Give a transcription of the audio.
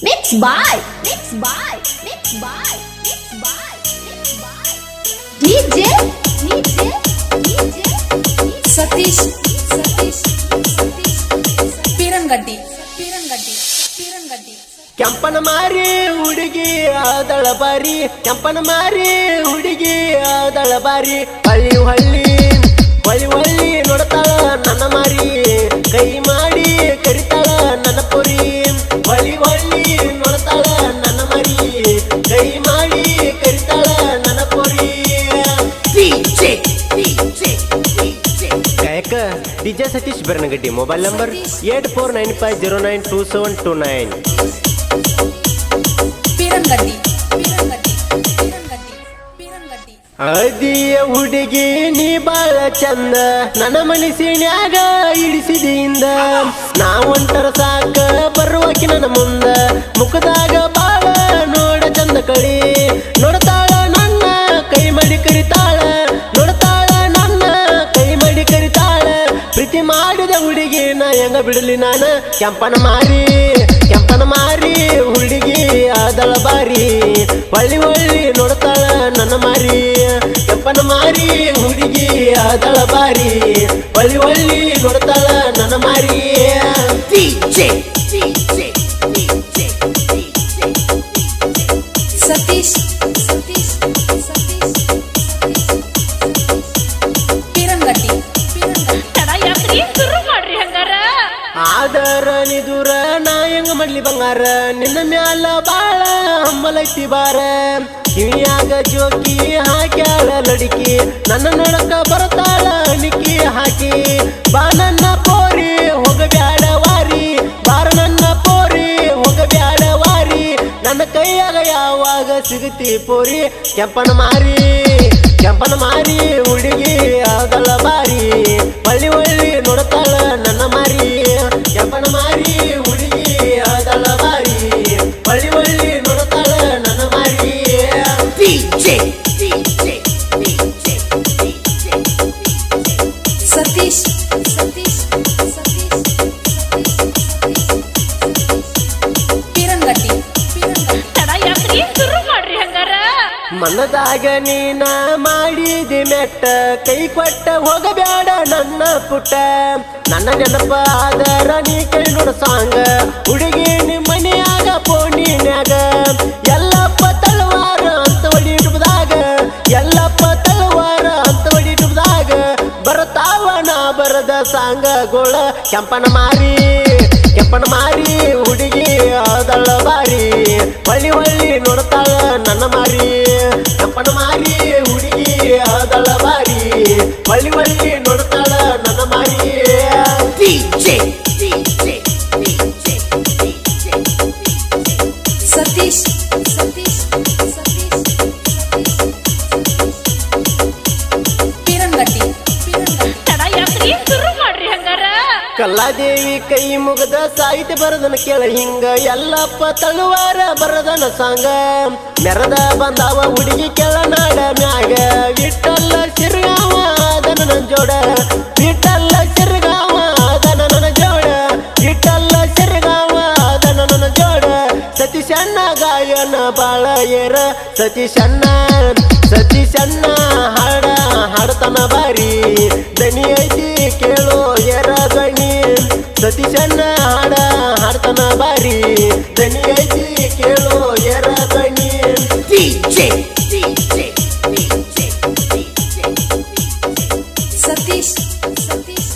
Mixed by, mixed by, mixed by, mixed by, mixed by. DJ, DJ, DJ, Satish Satish Satish ಪೀರಂಗಡ್ಡಿ ಪೀರಂಗಡ್ಡಿ ಪೀರಂಗಡ್ಡಿ ಕೆಂಪನ ಮಾರಿ ಹುಡುಗಿ ಆದಳ ಬಾರಿ ಕೆಂಪನ ಮಾರಿ ಹುಡುಗಿ ಆದಳ ಬಾರಿ ಹಳ್ಳಿ ಹಳ್ಳಿ ಹೊಳ್ಳಿ ಹೊಳ್ಳಿ ನೋಡ್ತಾಳ ನನ್ನ ಮಾರಿ ಕೈ ಮಾಡಿ ಕರಿತಾಳ ನನ್ನ ಪುರಿ ಹೊಳ್ಳಿ ಹೊಳ್ಳಿ ನೋಡ್ತಾಳ ನನ್ನ ಮಾರಿ ಕೈ ಮಾಡಿ ಕರಿತಾಳ ನನ್ನ ಪುರಿ ಗಾಯಕ ಡಿಜೆ ಸತೀಶ್ ಬೆರನಗಡ್ಡಿ ಮೊಬೈಲ್ ನಂಬರ್ 8495092729 ಪೀರಂಗಡ್ಡಿ ಪೀರಂಗಡ್ಡಿ ಪೀರಂಗಡ್ಡಿ ಪೀರಂಗಡ್ಡಿ ಅದಿಯ ಹುಡುಗಿ ನೀ ಬಾಳ ಚಂದ ನನ್ನ ಮನಸ್ಸಿನ್ಯಾಗ ಇಡಿಸಿದಿಂದ ನಾ ಒಂಟರ ಸಾಕ ಬರುವಕಿ ನನ್ನ ಮುಂದ ಮುಖದಾಗ ಬಾಳ ನೋಡ ಚಂದ ಕಳಿ ನೋಡ್ತಾಳ ನನ್ನ ಕೈ ಮಾಡಿ ಕರಿತಾಳ ನೋಡ್ತಾಳ ನನ್ನ ಕೈ ಮಾಡಿ ಕರಿತಾಳ ಪ್ರೀತಿ ಮಾಡಿದ ಹುಡುಗಿ ನಾ ಹೆಂಗ ಬಿಡಲಿ ನಾನ ಕೆಂಪನ ಮಾರಿ ಹುಡುಗಿ ಆದಳ ಬಾರಿ ಹೊಳ್ಳಿ ಹೊಳ್ಳಿ ನೋಡ್ತಾಳ ನನ್ನ ಮಾರಿ ಕೆಂಪನ ಮಾರಿ ಹುಡುಗಿ ಆದಳ ಬಾರಿ ಹೊಳ್ಳಿ ಹೊಳ್ಳಿ ನೋಡ್ತಾಳ ನನ್ನ ಮಾರಿ ಸತೀಶ್ ಸತೀಶ್ ಸತೀಶ್ ಪೀರಂಗಡ್ಡಿ ಪೀರಂಗಡ್ಡಿ ತಡ ಯಾಕ್ರಿ ಶುರು ಮಾಡ್ರಿ ಹಂಗಾರ. ಆದರ ನಿದುರ ನಾ ಹೆಂಗ ಮಾಡ್ಲಿ ಬಂಗಾರ ನಿನ್ನ ಮ್ಯಾಲ ಬಾಳ ಹಂಬಲೈತಿ ಬಾರ ಕಿವಿಯಾಗ ಜೋಕಿ ಹಾಕ್ಯಾಳ ಲಡಿಕಿ ನನ್ನ ನೋಡಕ ಬರ್ತಾಳ ನಿಕ್ಕಿ ಹಾಕಿ ಬಾ ನನ್ನ ಪೋರಿ ಹೋಗಬ್ಯಾಡ ವಾರಿ ಬಾರ ನನ್ನ ಪೋರಿ ಹೋಗಬ್ಯಾಡ ವಾರಿ ನನ್ನ ಕೈಯಾಗ ಯಾವಾಗ ಸಿಗತಿ ಪೋರಿ ಕೆಂಪನ ಮಾರಿ ಹುಡುಗಿ ಆದಳ ಬಾರಿ ಹೊಳ್ಳಿ ಹೊಳ್ಳಿ ನೋಡ್ತಾಳ ನನ್ನ ಮಾರಿ ಕೆಂಪನ ಮಾರಿ ಹುಡುಗಿ ಆದಳ ಬಾರಿ ಹೊಳ್ಳಿ ಹೊಳ್ಳಿ ನೋಡ್ತಾಳ ನನ್ನ ಮಾರಿ ಸತೀಶ್ ಸತೀಶ್ ಸತೀಶ್ ಪೀರಂಗಡ್ಡಿ ಪೀರಂಗಡ್ಡಿ ತಡ ಯಾಕ್ರಿ ಶುರು ಮಾಡ್ರಿ ಹಂಗಾರ. ಮನದಾಗ ನೀನ ಮಾಡಿದಿ ಮೆಟ್ಟ ಕೈ ಕೊಟ್ಟ ಹೋಗಬ್ಯಾಡ ನನ್ನ ಪುಟ್ಟ ನನ್ನ ನೆನಪ ಆದರ ನೀ ಕೈ ನೋಡ ಸಾಂಗ ಹುಡುಗಿ ನಿಮ್ಮ ಮನೆಯಾಗ ಪೋಣಿನ್ಯಾಗ ಎಲ್ಲಪ್ಪ ತಳವಾರ ಅಂತ ಹೊಡಿಟುಬದಾಗ ಎಲ್ಲಪ್ಪ ತಳವಾರ ಅಂತ ಹೊಡಿಟುಬದಾಗ ಬರ್ತಾವನ ಬರದ ಸಾಂಗಗೋಳ ಕೆಂಪನ ಮಾರಿ ಹುಡುಗಿ ಆದಳ ಬಾರಿ ಹೊಳ್ಳಿ ಹೊಳ್ಳಿ ನೋಡ್ತಾಳ ನನ್ನ ಮಾರಿ ಕೆಂಪನ ಮಾರಿ ಹುಡುಗಿ ಆದಳ ಬಾರಿ ಹೊಳ್ಳಿ ಹೊಳ್ಳಿ ನೋಡ್ತಾಳ ನನ್ನ ಮಾರಿ ಸತೀಶ್ ಸತೀಶ್ ಸತೀಶ್ ಪೀರಂಗಡ್ಡಿ ಪೀರಂಗಡ್ಡಿ ತಡ ಯಾಕ್ರಿ ಶುರು ಮಾಡ್ರಿ ಹಂಗಾರ. ಕಲ್ಲಾದೇವಿ ಕೈ ಮುಗದ ಸಾಹಿತ್ಯ ಬರದನ ಕೇಳ ಹಿಂಗ ಎಲ್ಲಪ್ಪ ತಳುವಾರ ಬರದನ ಸಾಂಗ ಮೆರದ ಬಂದಾವ ಹುಡುಗಿ ಕೆಳನಾಡ ಮ್ಯಾಗ ವಿಠಲ್ಲ ಸಿರ್ಗಾವ ಅದನ ನನ್ನ ಜೋಡ ವಿಠಲ್ಲ ಸಿರ್ಗಾವ ಅದನ ನನ್ನ ಜೋಡ ವಿಠಲ್ಲ ಸಿರ್ಗಾವ ಅದನ ನನ್ನ ಜೋಡ ಸತೀಶಣ್ಣ ಗಾಯನ ಬಾಳ ಏರ ಸತೀಶಣ್ಣ ಹಾಡತನ ಬಾರಿ ದನಿ ಐತಿ ಕೇಳೋ ಏರ ಗಣಿ ಸತೀಶಣ್ಣ ಹಾಡ್ತನ ಬಾರಿ ದನಿ ಐತಿ ಕೇಳೋ ಏರ ಗಣಿ ಸತೀಶ್ ಸತೀಶ್